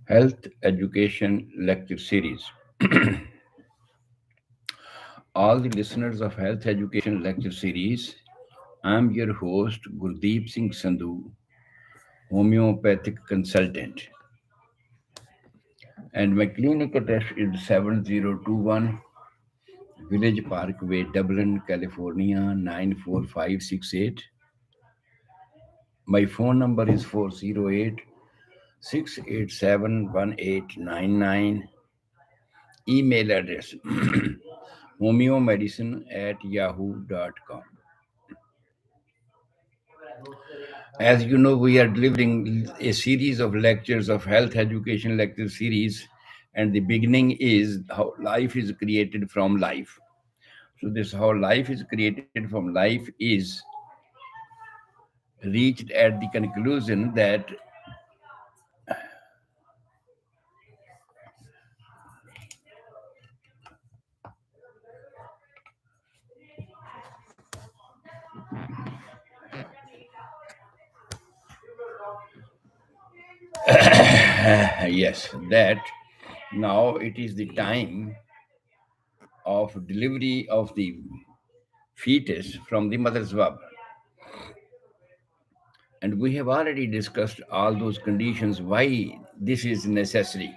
Health Education Lecture Series. All the listeners of Health Education Lecture Series, I'm your host Gurdeep Singh Sandhu, homeopathic consultant, and my clinic address is 7021 Village Parkway, Dublin, California 94568. My phone number is 408 687 1899. Email address homeomedicine@yahoo.com. As you know, we are delivering a series of lectures of health education lecture series, and the beginning is how life is created from life. So, this how life is created from life is reached at the conclusion that yes, that now it is the time of delivery of the fetus from the mother's womb. And we have already discussed all those conditions why this is necessary,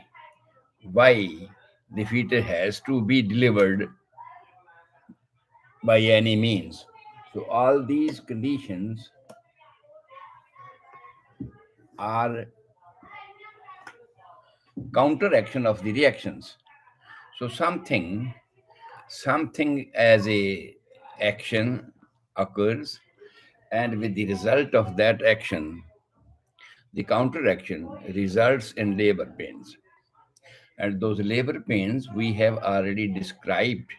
why the fetus has to be delivered by any means. So, all these conditions are counteraction of the reactions. So, something as a action occurs, and with the result of that action, the counteraction results in labor pains. And those labor pains we have already described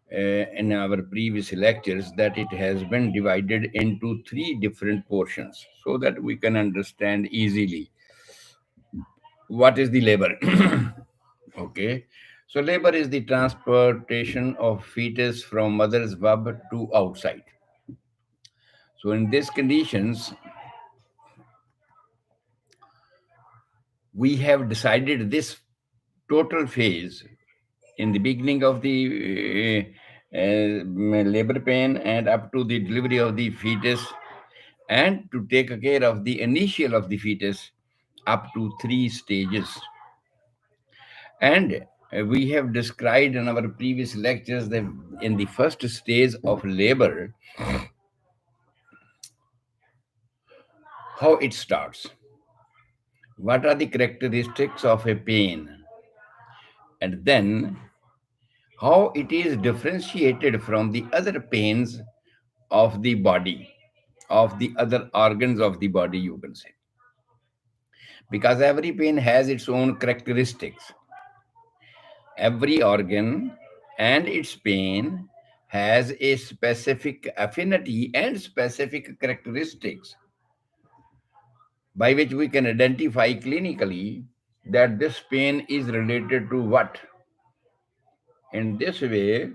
in our previous lectures, that it has been divided into three different portions so that we can understand easily what is the labor. Okay, so labor is the transportation of fetus from mother's womb to outside. So in these conditions, we have decided this total phase in the beginning of the labor pain and up to the delivery of the fetus, and to take care of the initial of the fetus up to three stages. And we have described in our previous lectures that in the first stage of labor, how it starts, what are the characteristics of a pain, and then how it is differentiated from the other pains of the body, of the other organs of the body, you can say. Because every pain has its own characteristics. Every organ and its pain has a specific affinity and specific characteristics by which we can identify clinically that this pain is related to what. In this way,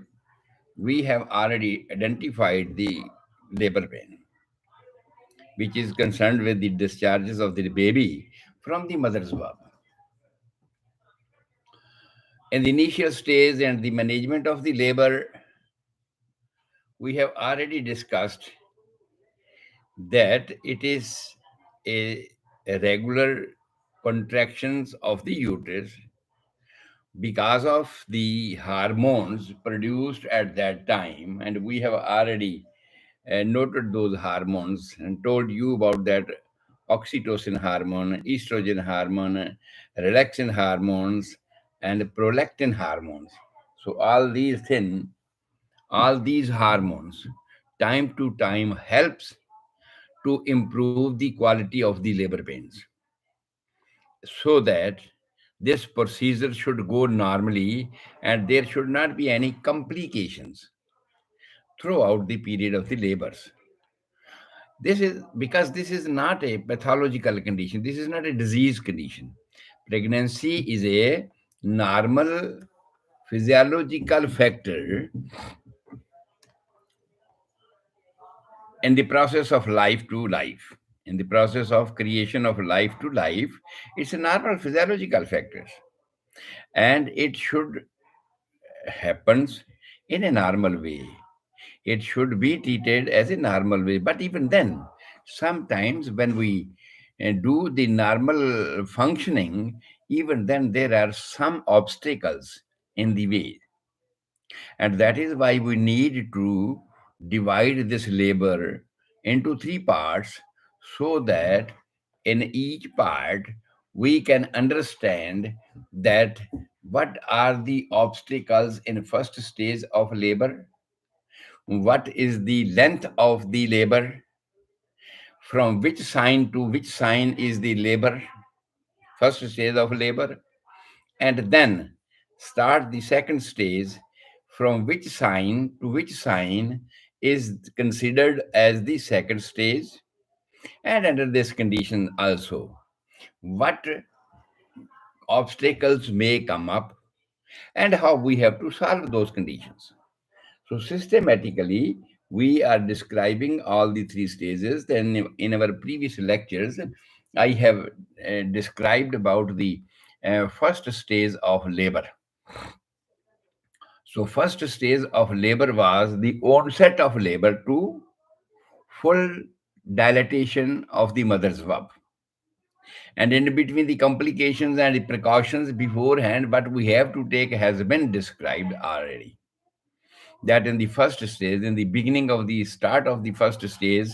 we have already identified the labor pain, which is concerned with the discharges of the baby from the mother's womb. In the initial stage and the management of the labor, we have already discussed that it is a, a regular contractions of the uterus because of the hormones produced at that time, and we have already noted those hormones and told you about that oxytocin hormone, estrogen hormone, relaxin hormones, and prolactin hormones. So all these hormones, time to time helps to improve the quality of the labor pains, so that this procedure should go normally and there should not be any complications throughout the period of the labors. This is because this is not a pathological condition, this is not a disease condition. Pregnancy is a normal physiological factor in the process of life to life. in the process of creation of life to life, it's a normal physiological factors, and it should happens in a normal way. It should be treated as a normal way. But even then, sometimes when we do the normal functioning, even then there are some obstacles in the way. And that is why we need to divide this labor into three parts, so that in each part we can understand that what are the obstacles in first stage of labor, what is the length of the labor, from which sign to which sign is the labor, first stage of labor, and then start the second stage, from which sign to which sign is considered as the second stage, and under this condition also what obstacles may come up and how we have to solve those conditions. So systematically, we are describing all the three stages. Then in our previous lectures, I have described about the first stage of labor. So first stage of labor was the onset of labor to full dilatation of the mother's womb. And in between the complications and the precautions beforehand, what we have to take has been described already. That in the first stage, in the beginning of the start of the first stage,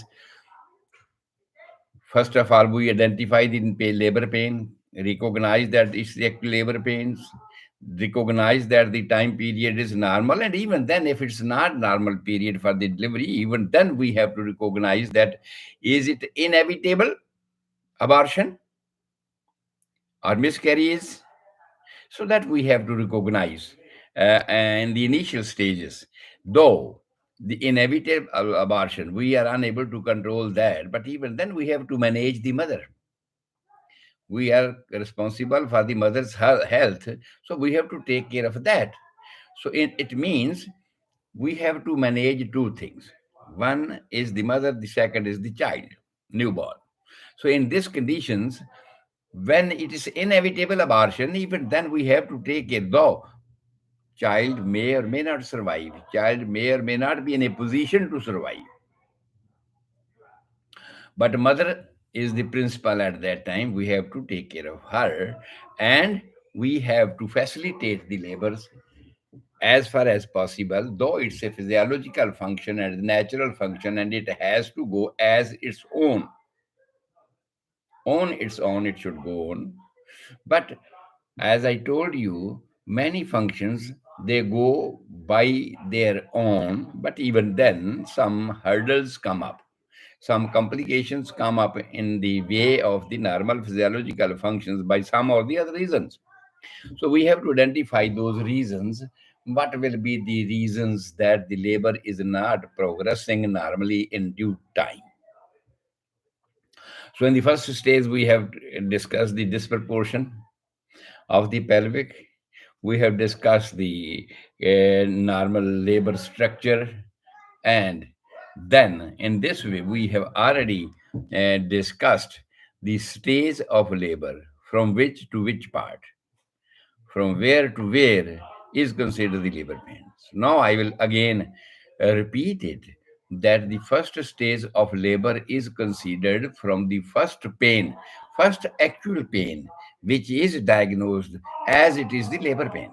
first of all, we identify the labor pain, recognize that it's the actual labor pains, recognize that the time period is normal, and even then, if it's not normal period for the delivery, even then we have to recognize that is it inevitable abortion or miscarriage, so that we have to recognize in the initial stages. Though the inevitable abortion, we are unable to control that, but even then we have to manage the mother. We are responsible for the mother's health, so we have to take care of that. So it means we have to manage two things. One is the mother, the second is the child, newborn. So in these conditions, when it is inevitable abortion, even then we have to take care, though child may or may not survive, child may or may not be in a position to survive, but mother is the principal at that time. We have to take care of her, and we have to facilitate the labors as far as possible, though it's a physiological function and natural function, and it has to go as its own. On its own, it should go on. But as I told you, many functions they go by their own, but even then, some hurdles come up. Some complications come up in the way of the normal physiological functions by some or the other reasons. So we have to identify those reasons. What will be the reasons that the labor is not progressing normally in due time? So in the first stage, we have discussed the disproportion of the pelvic. We have discussed the normal labor structure, and then in this way, we have already discussed the stage of labor, from which to which part, from where to where is considered the labor pains. Now I will again repeat it, that the first stage of labor is considered from the first pain, first actual pain, which is diagnosed as it is the labor pain.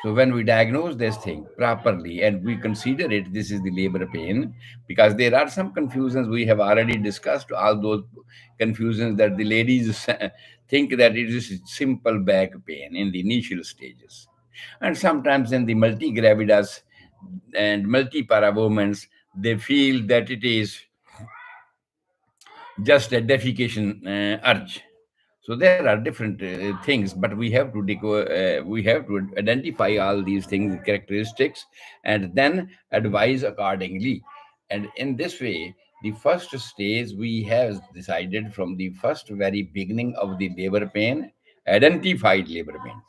So when we diagnose this thing properly and we consider it, this is the labor pain, because there are some confusions we have already discussed, all those confusions that the ladies think that it is simple back pain in the initial stages. And sometimes in the multigravidas and multipara women, they feel that it is just a defecation urge. So there are different things, but we have to identify all these things, characteristics, and then advise accordingly. And in this way, the first stage we have decided from the first very beginning of the labor pain, identified labor pains,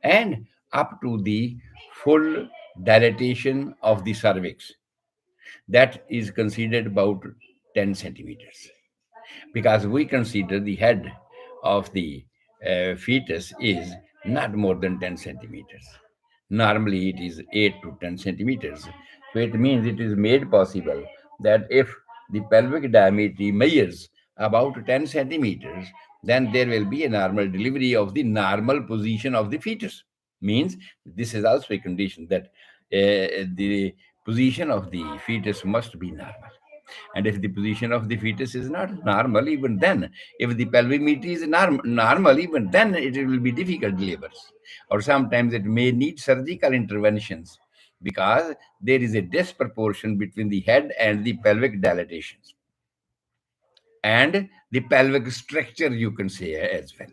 and up to the full dilatation of the cervix. That is considered about 10 centimeters, because we consider the head of the fetus is not more than 10 centimeters. Normally, it is 8 to 10 centimeters. So it means it is made possible that if the pelvic diameter measures about 10 centimeters, then there will be a normal delivery of the normal position of the fetus. Means this is also a condition that the position of the fetus must be normal. And if the position of the fetus is not normal, even then, if the pelvic meter is normal, even then it will be difficult labors. Or sometimes it may need surgical interventions because there is a disproportion between the head and the pelvic dilatations and the pelvic structure, you can say as well.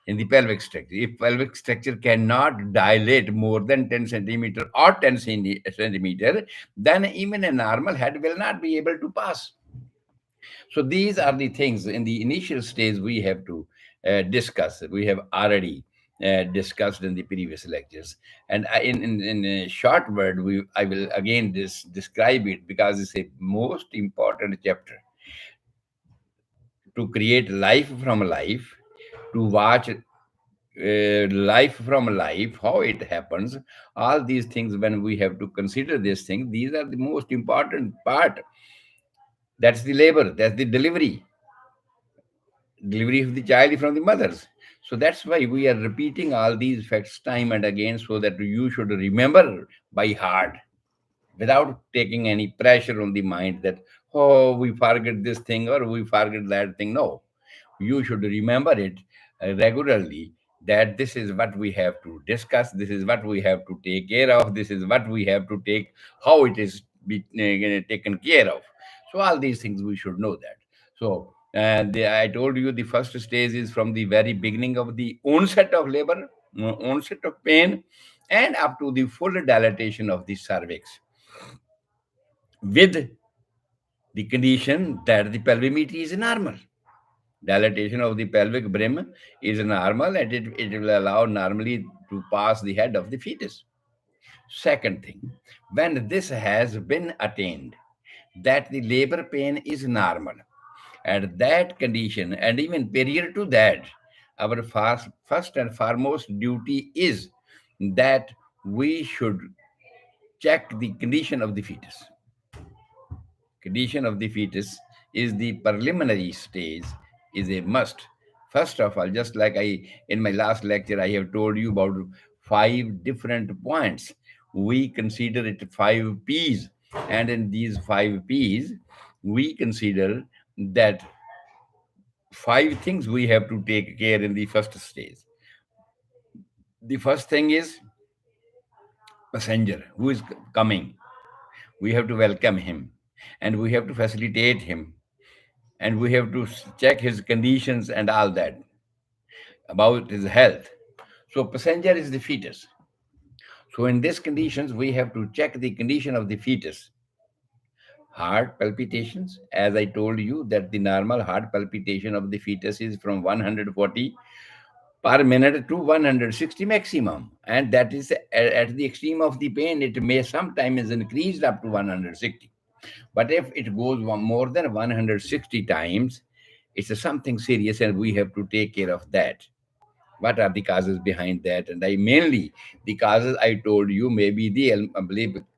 In the pelvic structure, if pelvic structure cannot dilate more than 10 centimeter or 10 centimeter, then even a normal head will not be able to pass. So these are the things in the initial stage we have to discuss. We have already discussed in the previous lectures, and in a short word, I will again describe it because it's a most important chapter to create life from life, to watch life from life, how it happens. All these things, when we have to consider this thing, these are the most important part. That's the labor. That's the delivery of the child from the mothers. So that's why we are repeating all these facts time and again so that you should remember by heart without taking any pressure on the mind that, oh, we forget this thing or we forget that thing. No, you should remember it regularly, that this is what we have to discuss, this is what we have to take care of, this is what we have to take, how it is taken care of. So all these things we should know that. So I told you the first stage is from the very beginning of the onset of labor, onset of pain, and up to the full dilatation of the cervix, with the condition that the pelvimetry is normal. Dilatation of the pelvic brim is normal, and it will allow normally to pass the head of the fetus. Second thing, when this has been attained, that the labor pain is normal, at that condition, and even prior to that, our first and foremost duty is that we should check the condition of the fetus. Condition of the fetus is the preliminary stage, is a must. First of all, just like I in my last lecture I have told you about five different points, we consider it five p's, and in these five p's we consider that five things we have to take care in the first stage. The first thing is passenger who is coming. We have to welcome him, and we have to facilitate him, and we have to check his conditions and all that about his health. So passenger is the fetus. So in these conditions, we have to check the condition of the fetus. Heart palpitations, as I told you, that the normal heart palpitation of the fetus is from 140 per minute to 160 maximum, and that is at the extreme of the pain. It may sometimes increased up to 160. But if it goes more than 160 times, it's something serious, and we have to take care of that. What are the causes behind that? And I mainly, the causes I told you, maybe the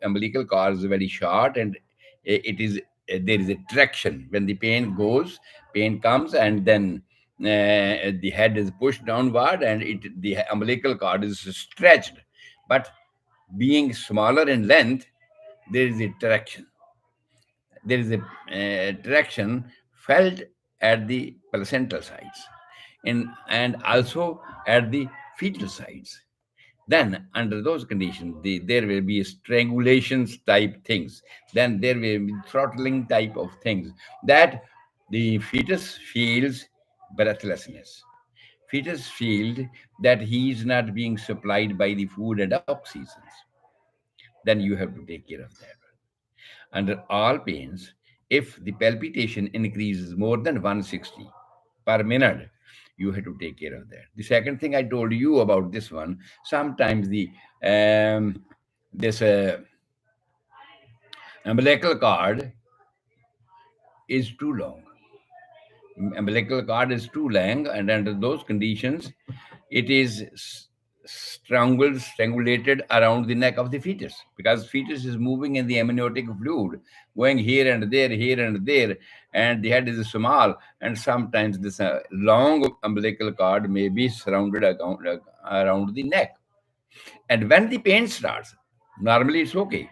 umbilical cord is very short, and it is there is a traction when the pain comes, and then the head is pushed downward, and the umbilical cord is stretched. But being smaller in length, there is a traction. There is a traction felt at the placental sides, and also at the fetal sides. Then under those conditions, there will be strangulations type things, then there will be throttling type of things, that the fetus feels breathlessness. Fetus feels that he is not being supplied by the food and oxygens. Then you have to take care of that. Under all pains, if the palpitation increases more than 160 per minute, you have to take care of that. The second thing I told you about this one, sometimes the this umbilical cord is too long. Umbilical cord is too long, and under those conditions, it is strangulated around the neck of the fetus, because fetus is moving in the amniotic fluid, going here and there, and the head is small, and sometimes this long umbilical cord may be surrounded around the neck. And when the pain starts, normally it's okay.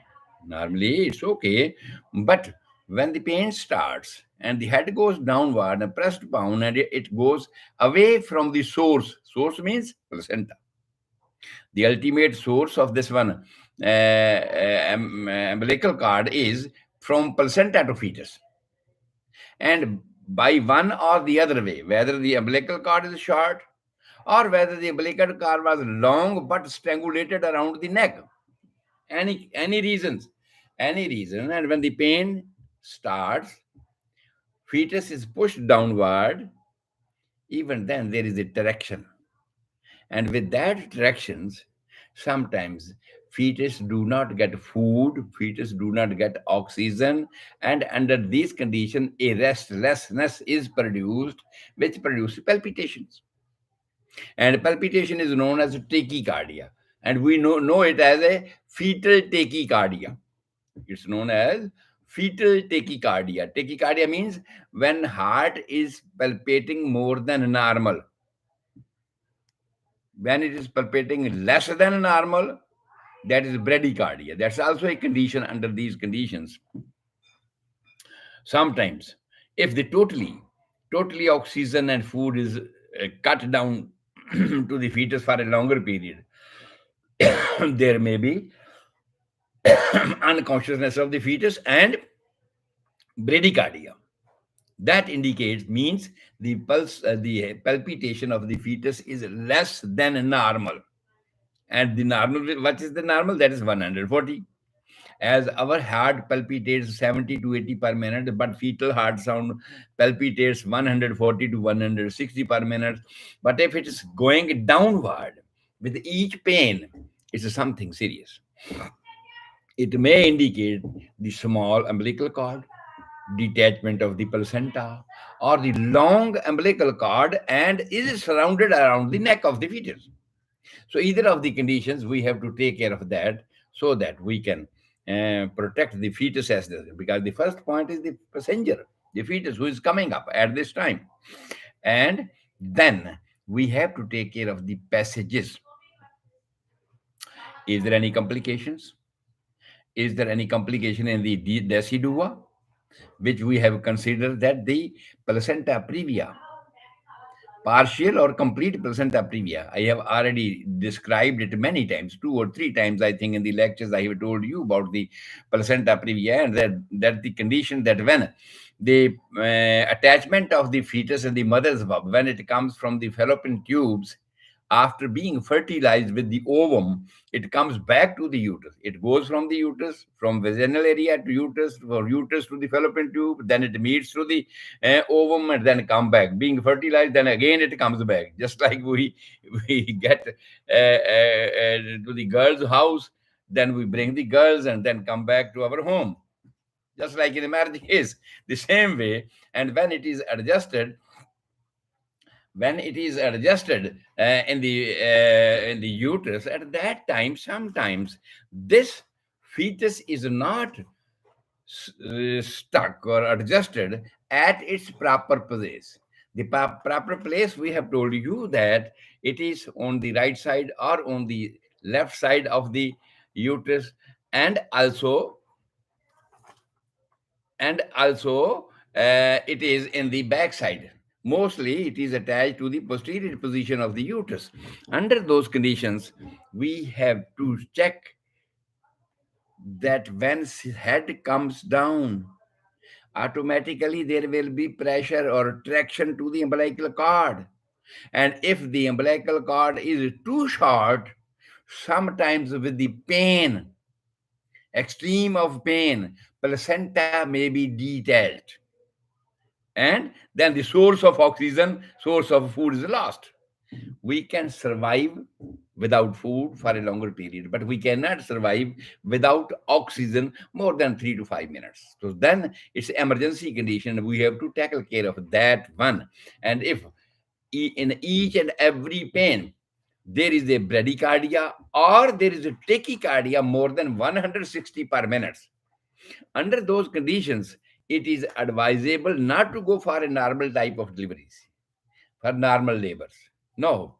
Normally it's okay. But when the pain starts and the head goes downward and pressed down and it goes away from the source means placenta. The ultimate source of this one umbilical cord is from placenta to fetus. And by one or the other way, whether the umbilical cord is short or whether the umbilical cord was long but strangulated around the neck, any reasons, any reason, and when the pain starts, fetus is pushed downward. Even then there is a direction, and with that directions, sometimes fetus do not get food, fetus do not get oxygen, and under these conditions a restlessness is produced, which produces palpitations. And palpitation is known as tachycardia, and we know it as a fetal tachycardia. It's known as fetal tachycardia. Tachycardia means when heart is palpating more than normal. When it is palpating less than normal, that is bradycardia. That's also a condition. Under these conditions, sometimes if the totally oxygen and food is cut down to the fetus for a longer period, there may be unconsciousness of the fetus and bradycardia. That indicates, means the pulse, the palpitation of the fetus is less than normal. And the normal, what is the normal? That is 140. As our heart palpitates 70 to 80 per minute, but fetal heart sound palpitates 140 to 160 per minute. But if it is going downward with each pain, it's something serious. It may indicate the small umbilical cord, detachment of the placenta, or the long umbilical cord and is surrounded around the neck of the fetus. So either of the conditions, we have to take care of that so that we can protect the fetus as this. Because the first point is the passenger, the fetus who is coming up at this time. And then we have to take care of the passages. Is there any complications? Is there any complication in the decidua, which we have considered that the placenta previa, partial or complete placenta previa. I have already described it many times, 2 or 3 times, I think, in the lectures. I have told you about the placenta previa, and that the condition that when the attachment of the fetus and the mother's womb, when it comes from the fallopian tubes, after being fertilized with the ovum, it comes back to the uterus. It goes from the uterus, from vaginal area to uterus, from uterus to the fallopian tube, then it meets through the ovum and then come back. Being fertilized, then again it comes back. Just like we get to the girl's house, then we bring the girls and then come back to our home. Just like in the marriage is the same way. And when it is adjusted in the uterus, at that time sometimes this fetus is not stuck or adjusted at its proper place. The proper place, we have told you that it is on the right side or on the left side of the uterus, and also it is in the back side. Mostly it is attached to the posterior position of the uterus. Under those conditions, we have to check that when head comes down, automatically there will be pressure or traction to the umbilical cord. And if the umbilical cord is too short, sometimes with the pain, extreme of pain, placenta may be detached. And then the source of oxygen, source of food is lost. We can survive without food for a longer period, but we cannot survive without oxygen more than 3 to 5 minutes. So then it's emergency condition. We have to tackle care of that one. And if in each and every pain there is a bradycardia or there is a tachycardia more than 160 per minute, under those conditions, it is advisable not to go for a normal type of deliveries, for normal labors. No,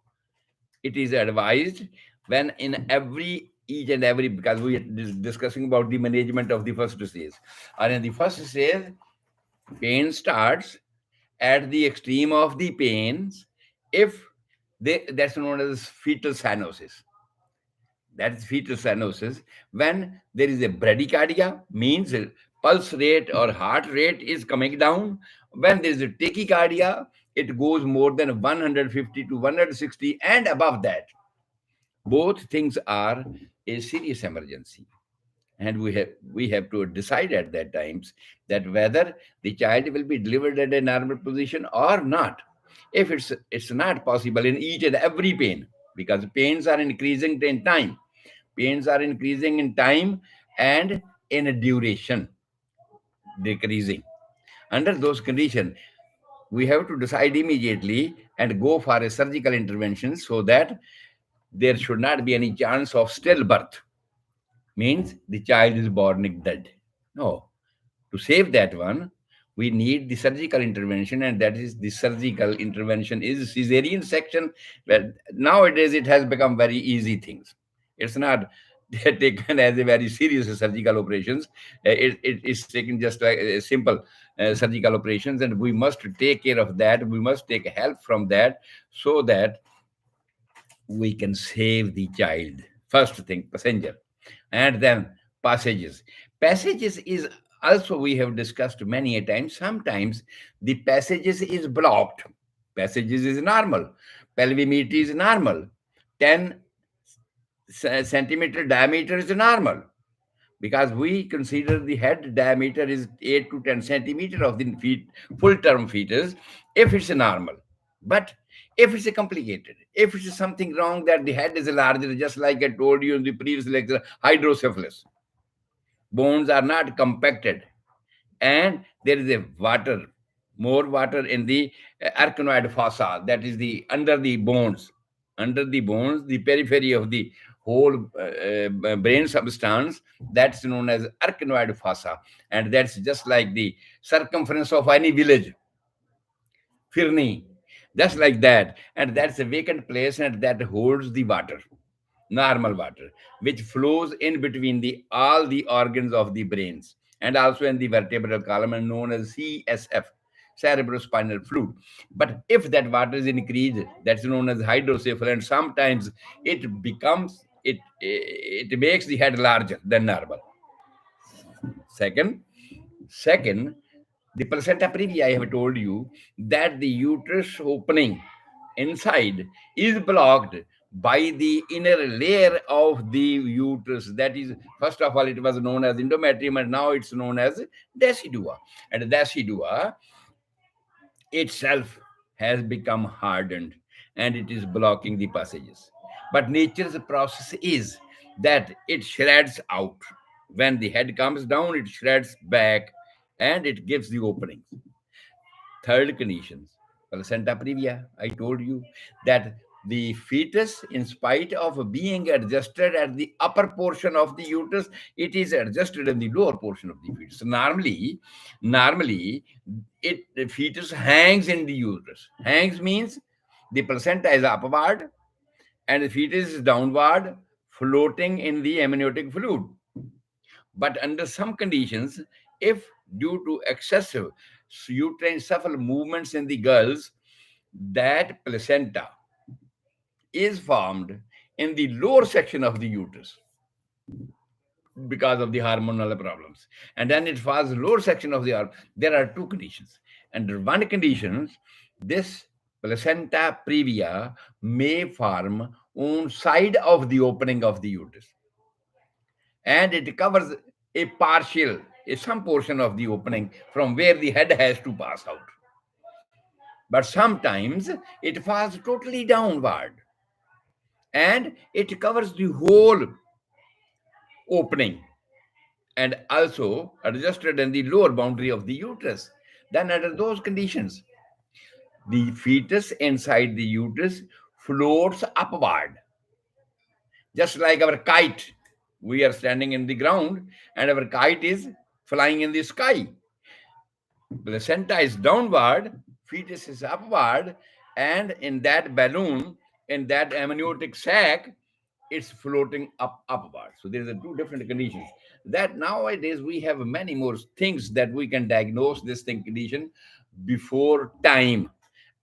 it is advised when in every each and every, because we are discussing about the management of the first stage. And in the first stage, pain starts at the extreme of the pains if that's known as fetal cyanosis. That's fetal cyanosis. When there is a bradycardia, means pulse rate or heart rate is coming down. When there is a tachycardia, it goes more than 150 to 160 and above that. Both things are a serious emergency. And we have to decide at that times that whether the child will be delivered at a normal position or not. If it's not possible in each and every pain, because pains are increasing in time, pains are increasing in time and in duration decreasing. Under those conditions, we have to decide immediately and go for a surgical intervention so that there should not be any chance of stillbirth, means the child is born dead. No, to save that one, we need the surgical intervention, and that is the surgical intervention is cesarean section. Well, nowadays it has become very easy things. It's not taken as a very serious surgical operations. It is taken just like a simple surgical operations, and we must take care of that. We must take help from that so that we can save the child. First thing, passenger, and then passages. Passages is also we have discussed many a time. Sometimes the passages is blocked. Passages is normal. Pelvimetry is normal. 10 centimeter diameter is normal, because we consider the head diameter is 8 to 10 centimeter of the full term fetus if it's normal. But if it's complicated, if it's something wrong that the head is larger, just like I told you in the previous lecture, hydrocephalus, bones are not compacted, and there is a water, more water in the arachnoid fossa, that is the under the bones, the periphery of the whole brain substance, that's known as arachnoid fossa, and that's just like the circumference of any village, Firni, just like that, and that's a vacant place, and that holds the water, normal water, which flows in between the all the organs of the brains and also in the vertebral column, and known as CSF, cerebrospinal fluid. But if that water is increased, that's known as hydrocephalus, and sometimes it makes the head larger than normal. Second, second, the placenta previa, I have told you that the uterus opening inside is blocked by the inner layer of the uterus. That is, first of all, it was known as endometrium, and now it's known as decidua. And decidua itself has become hardened and it is blocking the passages. But nature's process is that it shreds out. When the head comes down, it shreds back and it gives the openings. Third conditions, placenta previa. I told you that the fetus, in spite of being adjusted at the upper portion of the uterus, it is adjusted in the lower portion of the fetus. Normally, the fetus hangs in the uterus. Hangs means the placenta is upward and the fetus is downward, floating in the amniotic fluid. But under some conditions, if due to excessive uterine shuffle movements in the girls, that placenta is formed in the lower section of the uterus because of the hormonal problems. And then it falls lower section of the arm. There are two conditions. Under one condition, this placenta previa may form on side of the opening of the uterus, and it covers a partial, some portion of the opening from where the head has to pass out. But sometimes it falls totally downward, and it covers the whole opening and also adjusted in the lower boundary of the uterus. Then, under those conditions, the fetus inside the uterus floats upward, just like our kite. We are standing in the ground and our kite is flying in the sky. Placenta is downward, fetus is upward, and in that balloon, in that amniotic sac, it's floating upward. So there's a two different conditions. That nowadays we have many more things that we can diagnose this thing condition before time,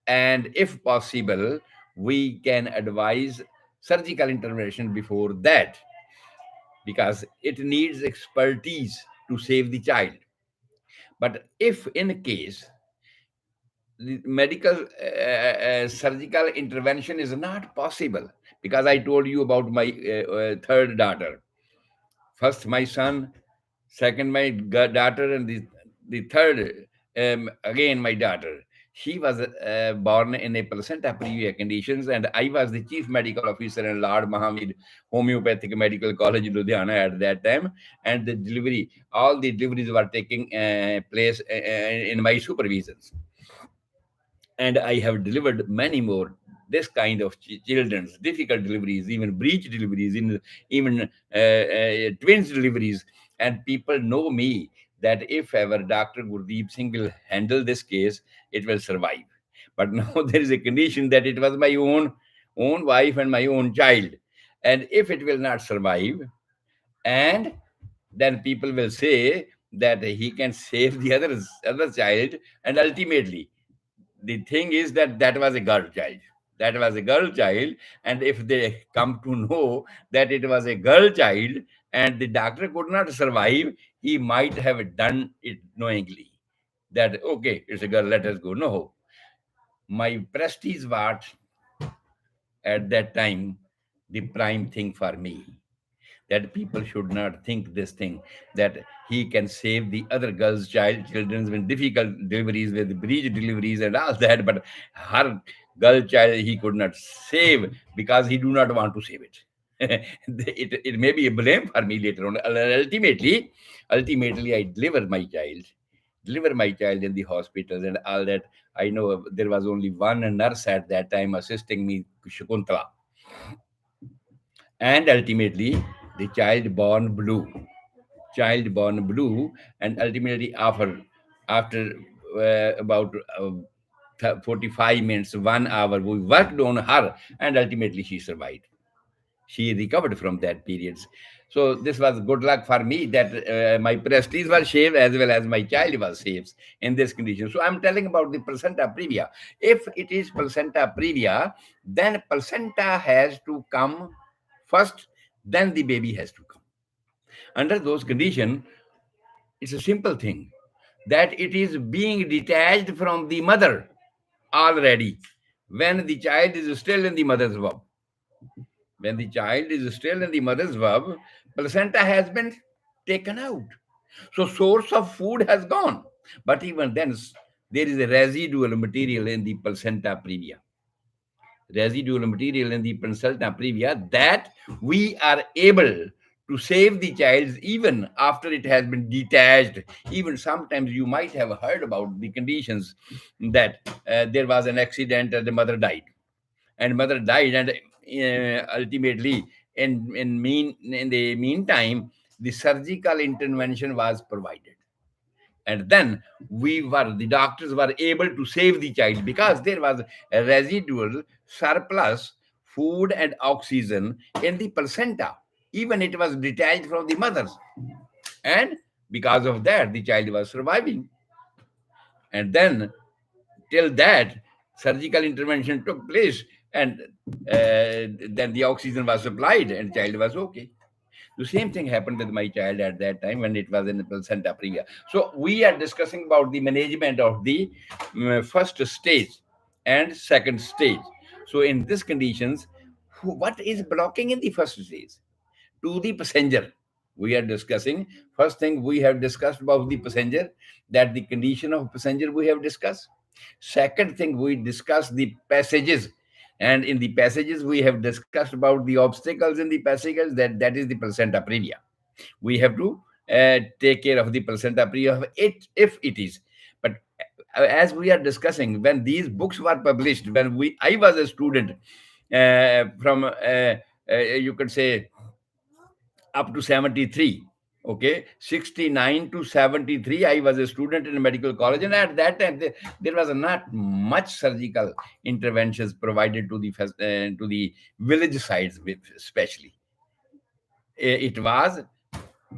and if possible, we can advise surgical intervention before that because it needs expertise to save the child. But if in case the medical surgical intervention is not possible, because I told you about my third daughter, first my son, second my daughter, and the third again my daughter. She was born in a placenta previa conditions, and I was the chief medical officer in Lord Mahamir Homeopathic Medical College, Ludhiana at that time. And the delivery, all the deliveries were taking place in my supervisions, and I have delivered many more this kind of children's difficult deliveries, even breech deliveries, in even twins deliveries, and people know me that if ever Dr. Gurdeep Singh will handle this case, it will survive. But now there is a condition that it was my own wife and my own child, and if it will not survive, and then people will say that he can save the other child, and ultimately the thing is that that was a girl child, that was a girl child. And if they come to know that it was a girl child and the doctor could not survive, he might have done it knowingly, that okay, it's a girl, let us go. No, my prestige was at that time the prime thing for me, that people should not think this thing, that he can save the other girls children with difficult deliveries, with breech deliveries and all that, but her girl child he could not save because he do not want to save it. It may be a blame for me later on. Ultimately I deliver my child in the hospitals and all that. I know there was only one nurse at that time assisting me, Shakuntala, and ultimately the child born blue. And ultimately after about 45 minutes, 1 hour, we worked on her, and ultimately she survived, she recovered from that periods. So this was good luck for me that my prestige was saved as well as my child was saved in this condition. So I'm telling about the placenta previa. If it is placenta previa, then placenta has to come first, then the baby has to come. Under those conditions, it's a simple thing that it is being detached from the mother already when the child is still in the mother's womb. When the child is still in the mother's womb, placenta has been taken out. So source of food has gone. But even then, there is a residual material in the placenta previa. Residual material in the placenta previa that we are able to save the child even after it has been detached. Even sometimes you might have heard about the conditions that there was an accident and the mother died, and ultimately in the meantime the surgical intervention was provided, and then the doctors were able to save the child because there was a residual surplus food and oxygen in the placenta, even it was detached from the mothers, and because of that the child was surviving. And then till that surgical intervention took place, and then the oxygen was supplied and child was okay. The same thing happened with my child at that time when it was in the placenta previa. So we are discussing about the management of the first stage and second stage. So in these conditions, what is blocking in the first stage? To the passenger, we are discussing. First thing we have discussed about the passenger, that the condition of passenger we have discussed. Second thing, we discussed the passages, And in the passages we have discussed about the obstacles in the passages, that is the placenta previa. We have to take care of the placenta previa of it if it is. But as we are discussing, when these books were published, when we I was a student, from you could say up to 73, okay, 69 to 73, I was a student in a medical college, and at that time there was not much surgical interventions provided to the village sides, especially. It was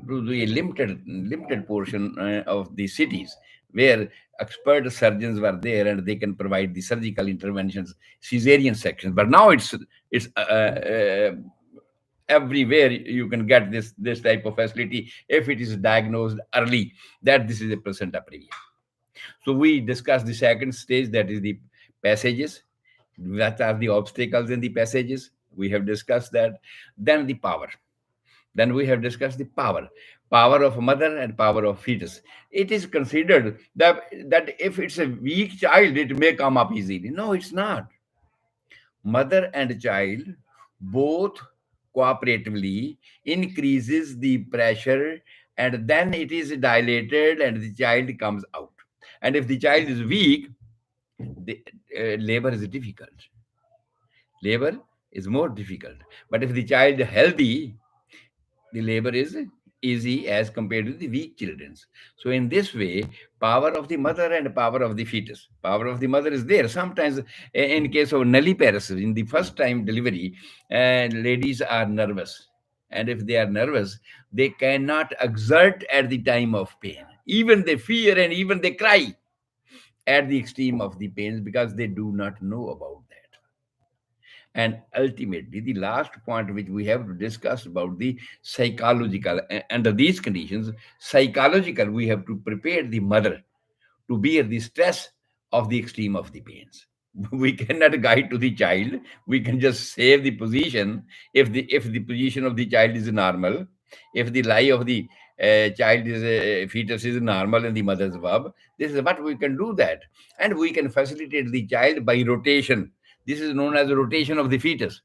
to the limited portion of the cities where expert surgeons were there and they can provide the surgical interventions, cesarean sections. But now it's everywhere you can get this type of facility if it is diagnosed early that this is a placenta previa. So we discussed the second stage, that is the passages. What are the obstacles in the passages? We have discussed that. Then the power. Then we have discussed the power of mother and power of fetus. It is considered that if it's a weak child, it may come up easily. No, it's not. Mother and child both cooperatively increases the pressure, and then it is dilated and the child comes out. And if the child is weak, the labor is difficult. Labor is more difficult. But if the child healthy, the labor is easy as compared to the weak children's. So in this way, power of the mother and power of the fetus. Power of the mother is there. Sometimes in case of nulliparous, in the first time delivery, ladies are nervous. And if they are nervous, they cannot exert at the time of pain. Even they fear and even they cry at the extreme of the pains because they do not know about that. And ultimately, the last point which we have to discuss about the psychological, under these conditions, psychological, we have to prepare the mother to bear the stress of the extreme of the pains. We cannot guide to the child. We can just save the position if the position of the child is normal, if the lie of the child is fetus is normal in the mother's verb. This is what we can do that, and we can facilitate the child by rotation. This is known as rotation of the fetus,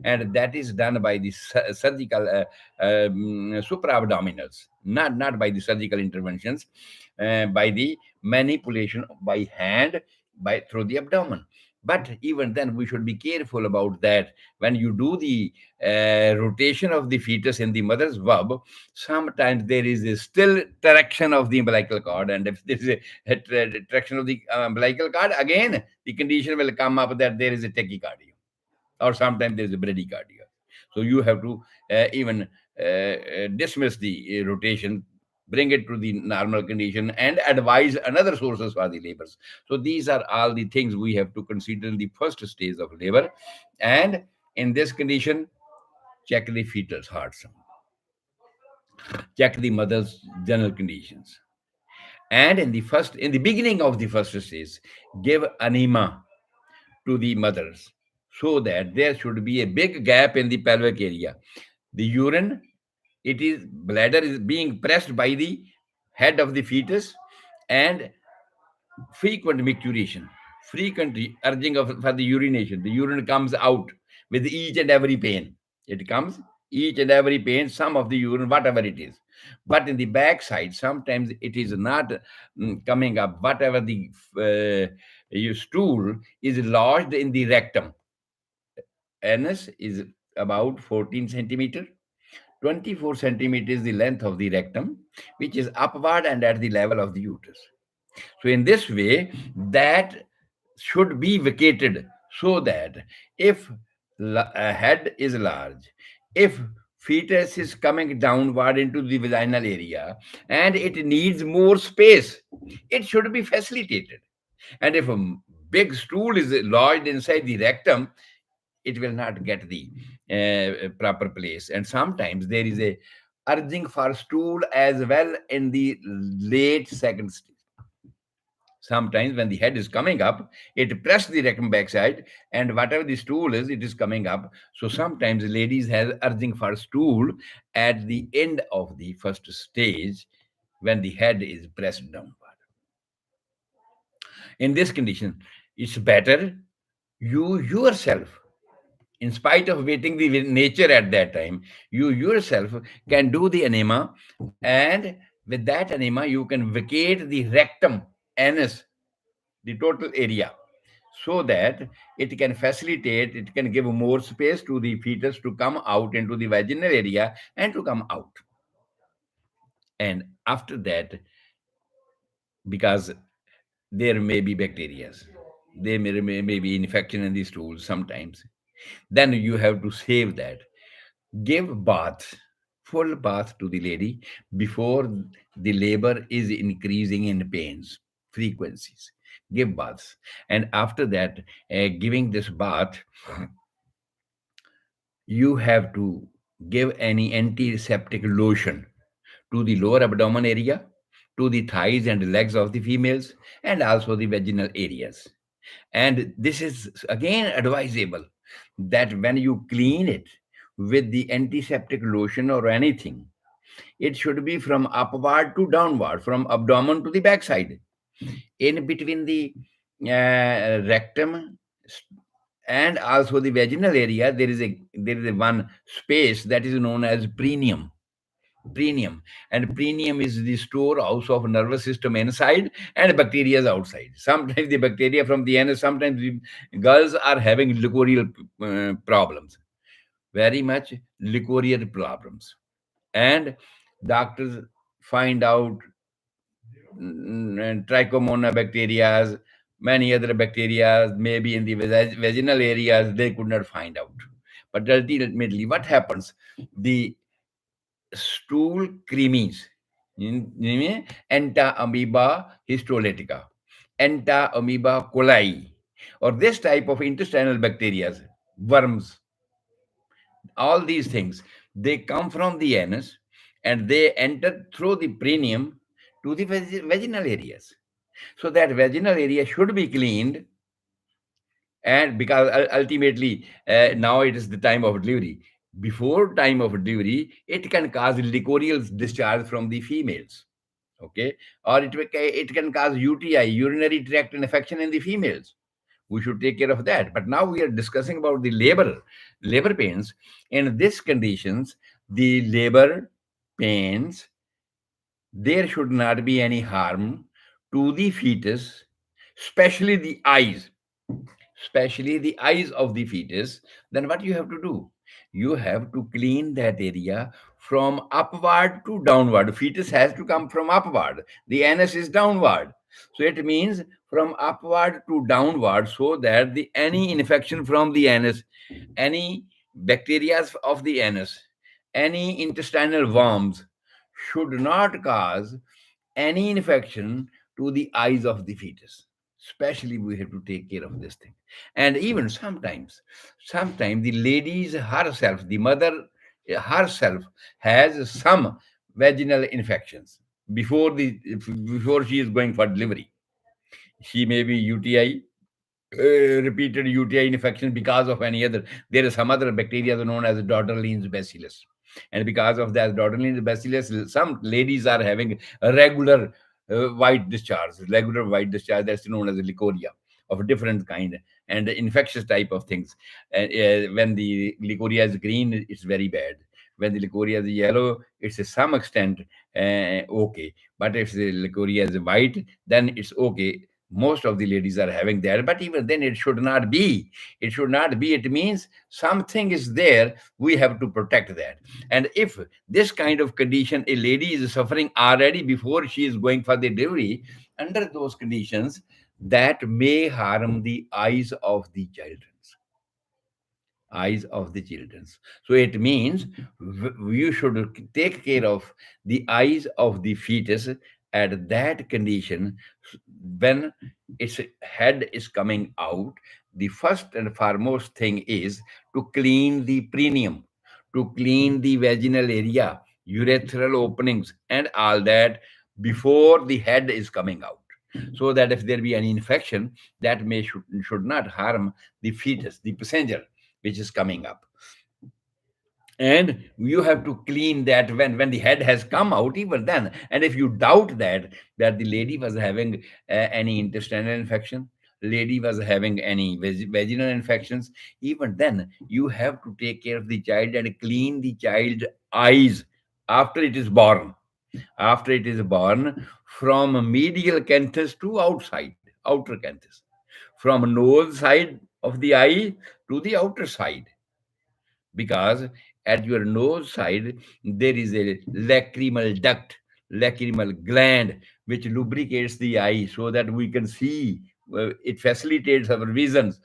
and that is done by the surgical supraabdominals, not by the surgical interventions, by the manipulation by hand by through the abdomen. But even then we should be careful about that. When you do the rotation of the fetus in the mother's verb, sometimes there is a still traction of the umbilical cord, and if there is a traction of the umbilical cord, again the condition will come up that there is a tachycardia, or sometimes there is a bradycardia. So you have to even dismiss the rotation, bring it to the normal condition, and advise another sources for the labors. So these are all the things we have to consider in the first stage of labor. And in this condition, check the fetal heart sound, check the mother's general conditions. And in the beginning of the first stage, give enema to the mothers so that there should be a big gap in the pelvic area. The urine, it is bladder is being pressed by the head of the fetus, and frequent micturition, frequent urging of for the urination. The urine comes out with each and every pain. It comes each and every pain, some of the urine, whatever it is. But in the backside, sometimes it is not coming up. Whatever the your stool is lodged in the rectum. Anus is about 14 centimeter. 24 centimeters is the length of the rectum, which is upward and at the level of the uterus. So in this way, that should be vacated so that if a head is large, if fetus is coming downward into the vaginal area and it needs more space, it should be facilitated. And if a big stool is lodged inside the rectum, it will not get the proper place. And sometimes there is a urging for stool as well in the late second stage. Sometimes when the head is coming up, it press the rectum backside, and whatever the stool is, it is coming up. So sometimes ladies have urging for stool at the end of the first stage when the head is pressed downward. In this condition, it's better you yourself In spite of waiting the nature at that time, you yourself can do the enema, and with that enema you can vacate the rectum, anus, the total area, so that it can facilitate, it can give more space to the fetus to come out into the vaginal area and to come out. And after that, because there may be bacteria, there may be infection in the stools sometimes, then you have to save that. Give bath, full bath to the lady before the labor is increasing in pains, frequencies. Give baths. And after that, giving this bath, you have to give any antiseptic lotion to the lower abdomen area, to the thighs and legs of the females, and also the vaginal areas. And this is again advisable that when you clean it with the antiseptic lotion or anything, it should be from upward to downward, from abdomen to the backside. In between the rectum and also the vaginal area, there is a one space that is known as perineum. Perineum. And perineum is the storehouse of nervous system inside and bacteria outside. Sometimes the bacteria from the anus, sometimes the girls are having lichorial problems, very much lichorial problems. And doctors find out trichomona bacteria, many other bacteria, maybe in the vaginal areas, they could not find out. But ultimately, what happens? The stool cremies, enta amoeba histolytica, enta amoeba coli, or this type of intestinal bacteria, worms, all these things, they come from the anus and they enter through the perineum to the vaginal areas. So that vaginal area should be cleaned, and because ultimately now it is the time of delivery. Before time of delivery, it can cause lichorial discharge from the females, okay, or it can cause UTI, urinary tract infection in the females. We should take care of that. But now we are discussing about the labor pains. In these conditions, the labor pains, there should not be any harm to the fetus, especially the eyes, especially the eyes of the fetus. Then what you have to do? You have to clean that area from upward to downward. Fetus has to come from upward. The anus is downward. So it means from upward to downward, so that the any infection from the anus, any bacteria of the anus, any intestinal worms should not cause any infection to the eyes of the fetus. Especially we have to take care of this thing. And even sometimes the ladies herself, the mother herself, has some vaginal infections before the before she is going for delivery. She may be UTI, repeated UTI infection because of any other. There is some other bacteria known as Dodderlines bacillus, and because of that Dodderlines bacillus, some ladies are having a regular white discharge, regular white discharge, that's known as licoria of a different kind and infectious type of things. And when the licoria is green, it's very bad. When the licoria is yellow, it's to some extent okay. But if the licoria is white, then it's okay. Most of the ladies are having that, but even then it should not be. It should not be. It means something is there, we have to protect that. And if this kind of condition a lady is suffering already before she is going for the delivery, under those conditions, that may harm the eyes of the children, eyes of the children. So it means you should take care of the eyes of the fetus at that condition. When its head is coming out, the first and foremost thing is to clean the perineum, to clean the vaginal area, urethral openings, and all that before the head is coming out, so that if there be any infection, that should not harm the fetus, the passenger which is coming up. And you have to clean that when the head has come out, even then. And if you doubt that the lady was having any intestinal infection, lady was having any vaginal infections, even then you have to take care of the child and clean the child eyes after it is born. After it is born, from medial canthus to outer canthus, from nose side of the eye to the outer side, because at your nose side there is a lacrimal gland, which lubricates the eye so that we can see. It facilitates our visions.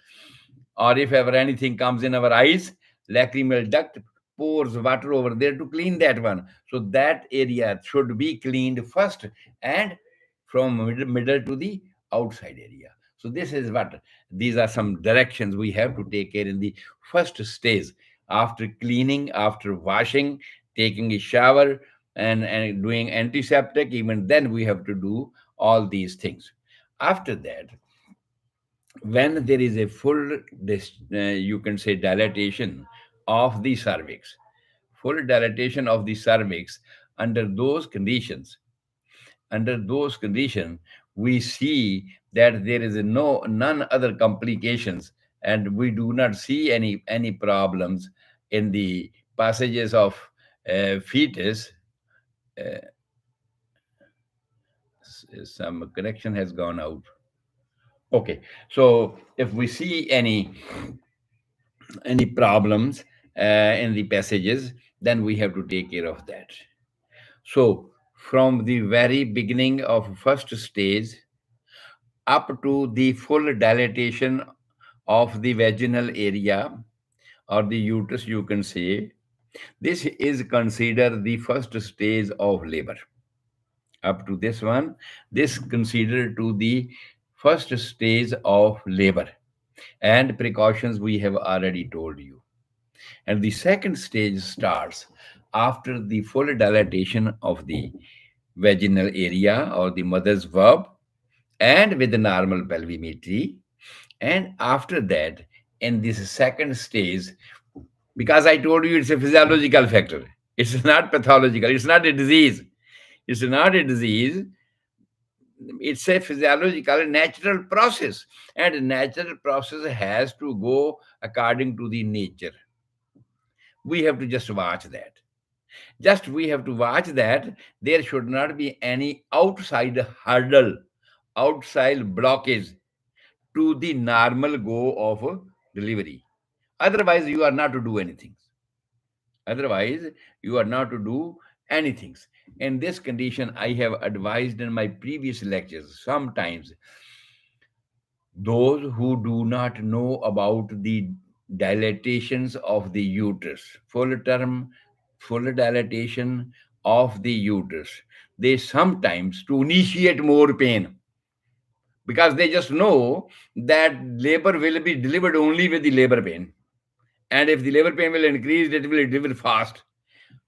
Or if ever anything comes in our eyes, lacrimal duct pours water over there to clean that one. So that area should be cleaned first, and from middle to the outside area. So this is what, these are some directions we have to take care in the first stage. After cleaning, after washing, taking a shower, and doing antiseptic, even then we have to do all these things. After that, when there is a full you can say dilatation of the cervix, full dilatation of the cervix, under those conditions, under those conditions we see that there is none other complications, and we do not see any problems in the passages of fetus. uh, some connection has gone out. Okay, so if we see any problems in the passages, then we have to take care of that. So from the very beginning of first stage up to the full dilatation of the vaginal area or the uterus, you can say, this is considered the first stage of labor. Up to this one, this considered to the first stage of labor, and precautions we have already told you. And the second stage starts after the full dilatation of the vaginal area or the mother's verb, and with the normal pelvimetry. And after that, in this second stage, because I told you it's a physiological factor, it's not pathological, it's not a disease. It's not a disease, it's a physiological natural process. And natural process has to go according to the nature. We have to just watch that. Just we have to watch that there should not be any outside hurdle, outside blockage to the normal go of delivery. Otherwise, you are not to do anything. Otherwise, you are not to do anything. In this condition, I have advised in my previous lectures sometimes those who do not know about the dilatations of the uterus, full dilatation of the uterus, they sometimes to initiate more pain, because they just know that labor will be delivered only with the labor pain. And if the labor pain will increase, it will deliver fast.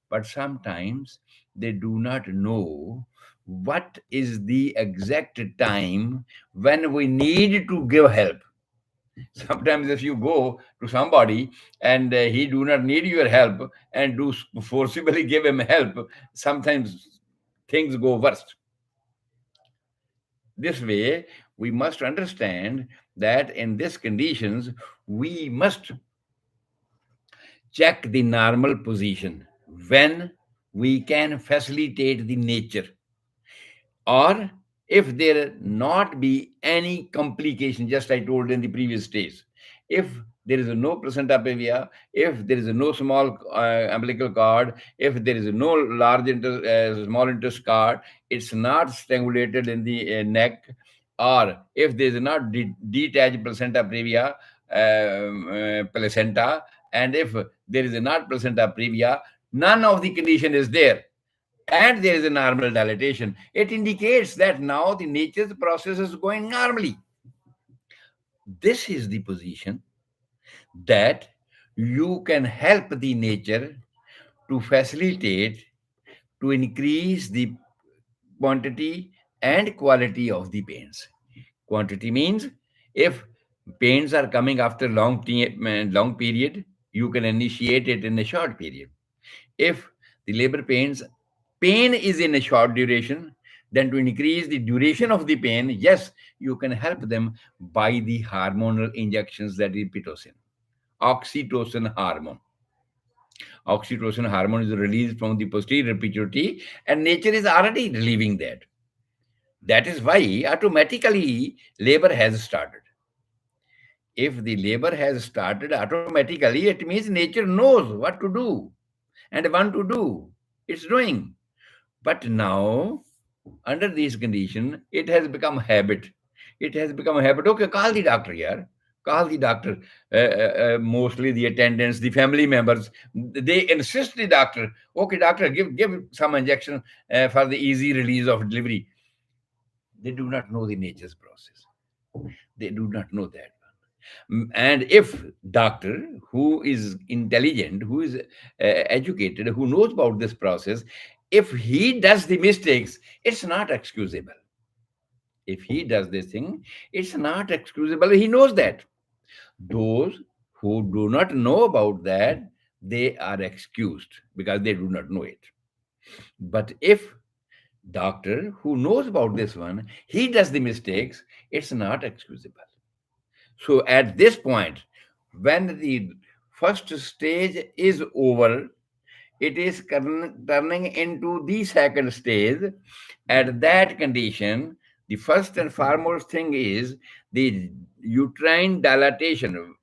But sometimes they do not know what is the exact time when we need to give help. Sometimes if you go to somebody and he do not need your help and do forcibly give him help, sometimes things go worst. This way, we must understand that in these conditions, we must check the normal position when we can facilitate the nature, or if there not be any complication, just I told in the previous stage, if there is no placenta previa, if there is no small umbilical cord, if there is no small interest cord, it's not strangulated in the neck, or if there is not detached placenta previa, placenta, and if there is not placenta previa, none of the condition is there, and there is a normal dilatation, it indicates that now the nature's process is going normally. This is the position that you can help the nature to facilitate, to increase the quantity and quality of the pains. Quantity means if pains are coming after long period, you can initiate it in a short period. If the labor pain is in a short duration, Then to increase the duration of the pain, yes, you can help them by the hormonal injections, that is pitocin, oxytocin hormone. Oxytocin hormone is released from the posterior pituitary, and nature is already relieving that. That is why automatically labor has started. If the labor has started automatically, it means nature knows what to do and want to do. It's doing. But now, under these conditions, it has become habit. It has become a habit. Okay, call the doctor here. Call the doctor. Mostly the attendants, the family members, they insist the doctor. Okay, doctor, give some injection for the easy release of delivery. They do not know the nature's process. They do not know that. And if doctor who is intelligent, who is educated, who knows about this process, if he does the mistakes, it's not excusable. If he does this thing, it's not excusable. He knows that. Those who do not know about that, they are excused because they do not know it. But if doctor who knows about this one, he does the mistakes, it's not excusable. So at this point, when the first stage is over, it is turning into the second stage. At that condition, the first and foremost thing is the uterine dilatation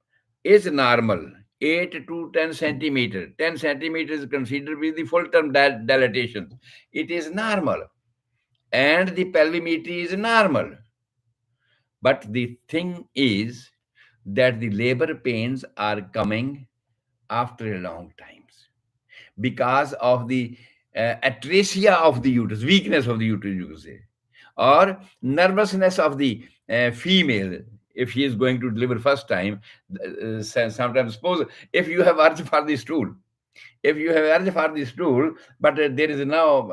is normal, 8 to 10 centimeter. 10 centimeters is considered to be the full term dilatation. It is normal. And the pelvimetry is normal. But the thing is that the labor pains are coming after a long times because of the atresia of the uterus, weakness of the uterus, you could say, or nervousness of the female. If she is going to deliver first time, sometimes suppose if you have urge for the stool, if you have urge for the stool, but there is no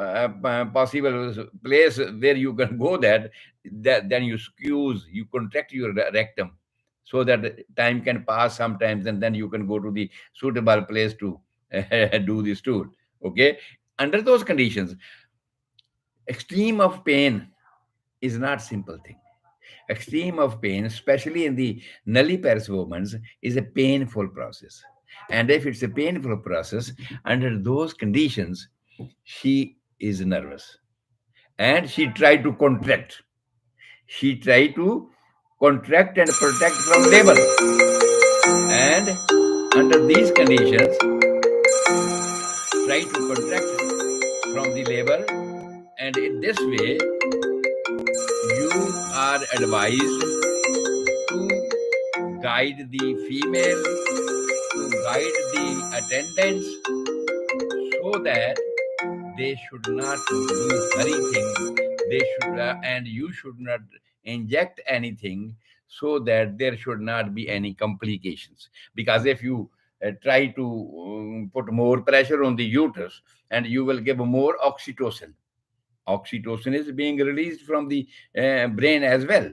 possible place where you can go that then you squeeze, you contract your rectum so that time can pass sometimes, and then you can go to the suitable place to do the stool. Okay, under those conditions, extreme of pain is not simple thing. Extreme of pain, especially in the nulliparous women, is a painful process. And if it's a painful process, under those conditions, she is nervous. And she tried to contract. She tried to contract and protect from labor. And under these conditions, try to contract from the labor. And in this way, you are advised to guide the female, to guide the attendants so that they should not do anything. They should, and you should not inject anything so that there should not be any complications. Because if you try to put more pressure on the uterus, and you will give more oxytocin. Oxytocin is being released from the brain as well,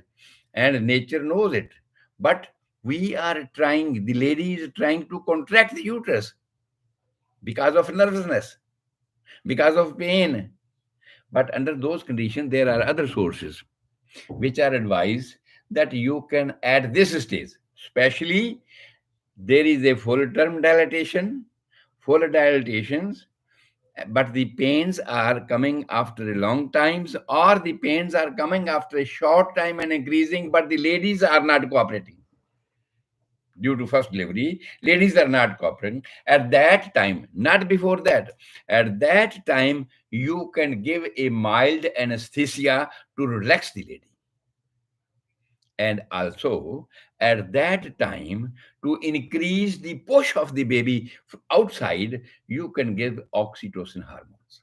and nature knows it. But we are trying, the lady is trying to contract the uterus because of nervousness, because of pain. But under those conditions, there are other sources which are advised that you can at this stage, especially there is a full term dilatation, full dilatations, but the pains are coming after a long times, or the pains are coming after a short time and increasing, but the ladies are not cooperating due to first delivery. Ladies are not cooperating at that time, not before that. At that time, you can give a mild anesthesia to relax the lady. And also, at that time, to increase the push of the baby outside, you can give oxytocin hormones,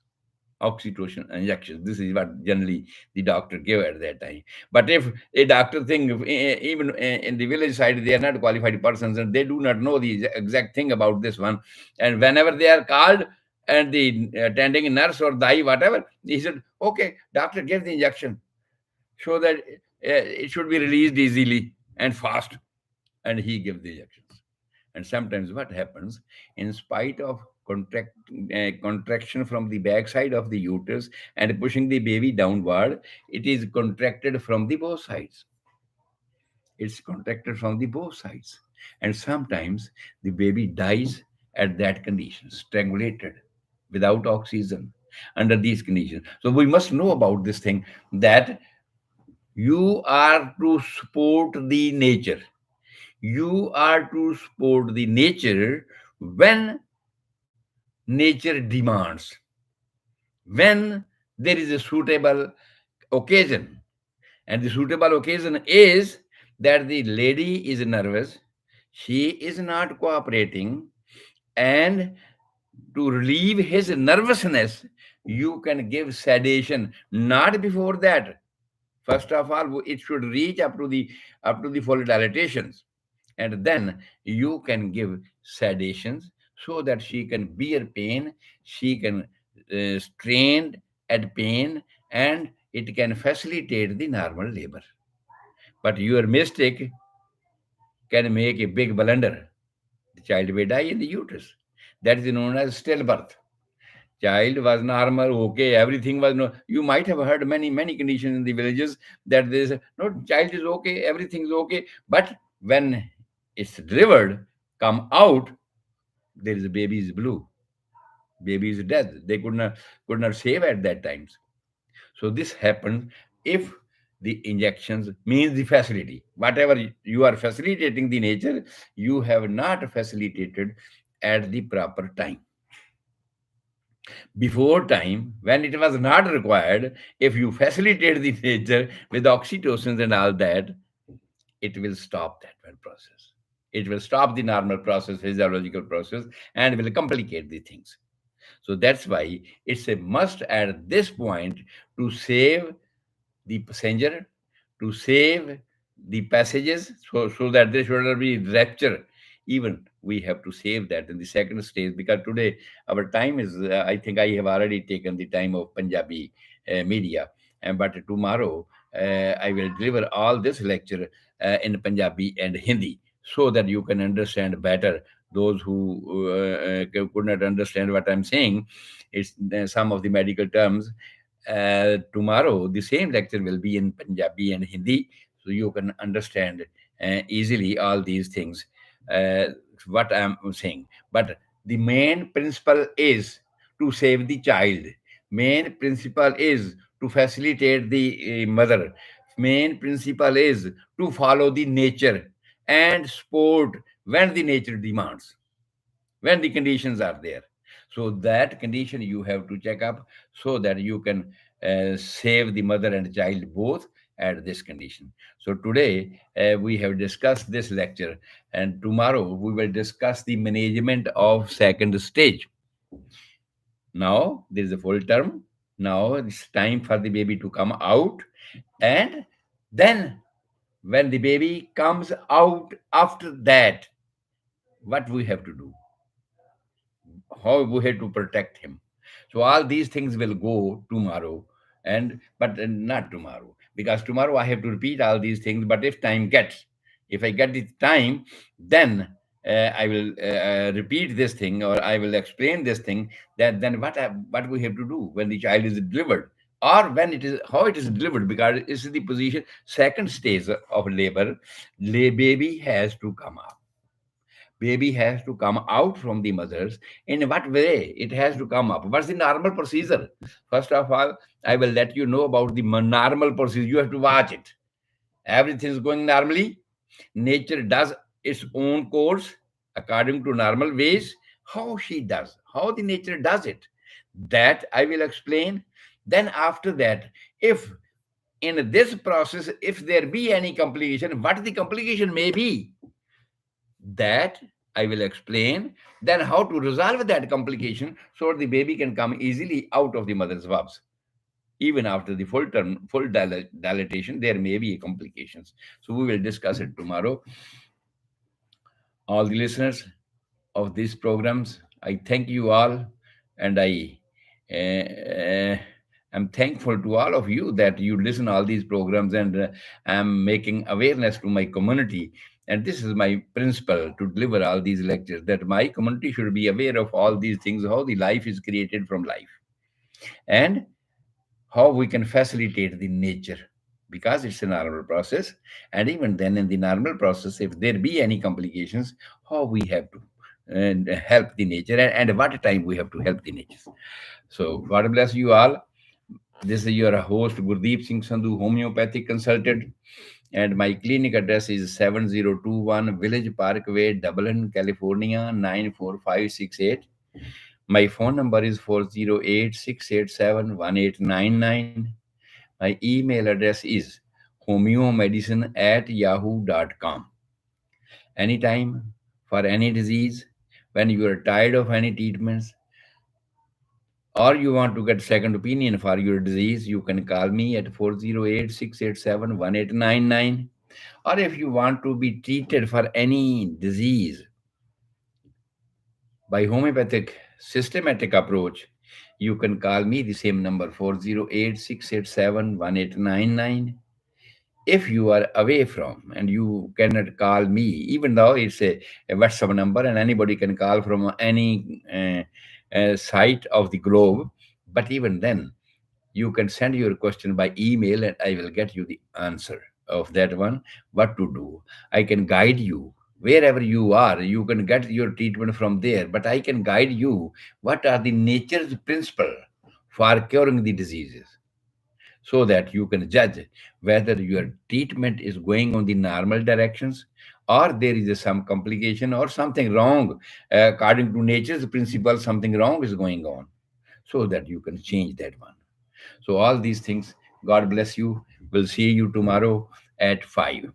oxytocin injections. This is what generally the doctor give at that time. But if a doctor think, even in the village side, they are not qualified persons and they do not know the exact thing about this one. And whenever they are called, and the attending nurse or dai, whatever, he said, okay, doctor, give the injection so that it should be released easily and fast. And he gives the injections. And sometimes what happens, in spite of contract, contraction from the backside of the uterus and pushing the baby downward. It is contracted from the both sides. It's contracted from the both sides. And sometimes the baby dies at that condition, strangulated, without oxygen, under these conditions. So we must know about this thing, that you are to support the nature. You are to support the nature when nature demands, when there is a suitable occasion. And the suitable occasion is that the lady is nervous, she is not cooperating, and to relieve his nervousness, you can give sedation. Not before that. First of all, it should reach up to the full dilatations, and then you can give sedations so that she can bear pain, she can strain at pain, and it can facilitate the normal labor. But your mistake can make a big blunder. The child may die in the uterus. That is known as stillbirth. Child was normal, okay, everything was no. You might have heard many conditions in the villages that there is no, child is okay, everything is okay, but when it's delivered, come out, there is a baby is blue, baby is dead. They could not save at that times. So this happens if the injections means the facility. Whatever you are facilitating the nature, you have not facilitated at the proper time. Before time, when it was not required, if you facilitate the nature with oxytocins and all that, it will stop that one process. It will stop the normal process, physiological process, and will complicate the things. So that's why it's a must at this point to save the passenger, to save the passages, so that there should not be rupture. Even we have to save that in the second stage, because today our time is, I think I have already taken the time of Punjabi media, and but tomorrow I will deliver all this lecture in Punjabi and Hindi, so that you can understand better. Those who could not understand what I'm saying, it's some of the medical terms. Tomorrow, the same lecture will be in Punjabi and Hindi, so you can understand easily all these things, uh, what I'm saying. But the main principle is to save the child. Main principle is to facilitate the mother. Main principle is to follow the nature and sport when the nature demands, when the conditions are there. So that condition you have to check up, so that you can save the mother and child both at this condition. So today we have discussed this lecture, and tomorrow we will discuss the management of second stage. Now there is a full term. Now it's time for the baby to come out, and then when the baby comes out after that, what we have to do, how we have to protect him. So all these things will go tomorrow, and but not tomorrow, because tomorrow I have to repeat all these things. But if I get the time, then I will repeat this thing, or I will explain this thing. That then what we have to do when the child is delivered, or when it is how it is delivered, because it's the position second stage of labor. Baby has to come up, baby has to come out from the mothers. In what way it has to come up? What's the normal procedure? First of all, I will let you know about the normal procedure. You have to watch it. Everything is going normally. Nature does its own course according to normal ways. How she does, how the nature does it, that I will explain. Then after that, if in this process, if there be any complication, what the complication may be, that I will explain. Then how to resolve that complication so the baby can come easily out of the mother's womb. Even after the full term, full dilatation, there may be complications. So we will discuss it tomorrow. All the listeners of these programs, I thank you all, and I uh, am thankful to all of you that you listen all these programs, and I'm making awareness to my community And this is my principle to deliver all these lectures, that my community should be aware of all these things, how the life is created from life, and how we can facilitate the nature, because it's a normal process. And even then, in the normal process, if there be any complications, how we have to and help the nature, and what time we have to help the nature. So God bless you all. This is your host Gurdeep Singh Sandhu, homeopathic consultant, and my clinic address is 7021 Village Parkway, Dublin, California 94568. My phone number is 408-687-1899. My email address is homeomedicine@yahoo.com. Anytime, for any disease, when you are tired of any treatments, or you want to get second opinion for your disease, you can call me at 408-687-1899. Or if you want to be treated for any disease by homeopathic systematic approach, you can call me the same number, 408-687-1899. If you are away from and you cannot call me, even though it's a WhatsApp number and anybody can call from any site of the globe, but even then, you can send your question by email and I will get you the answer of that one, what to do. I can guide you wherever you are. You can get your treatment from there, but I can guide you what are the nature's principle for curing the diseases, so that you can judge whether your treatment is going on the normal directions, or there is some complication or something wrong. According to nature's principle, something wrong is going on, so that you can change that one. So all these things, God bless you. We'll see you tomorrow at 5.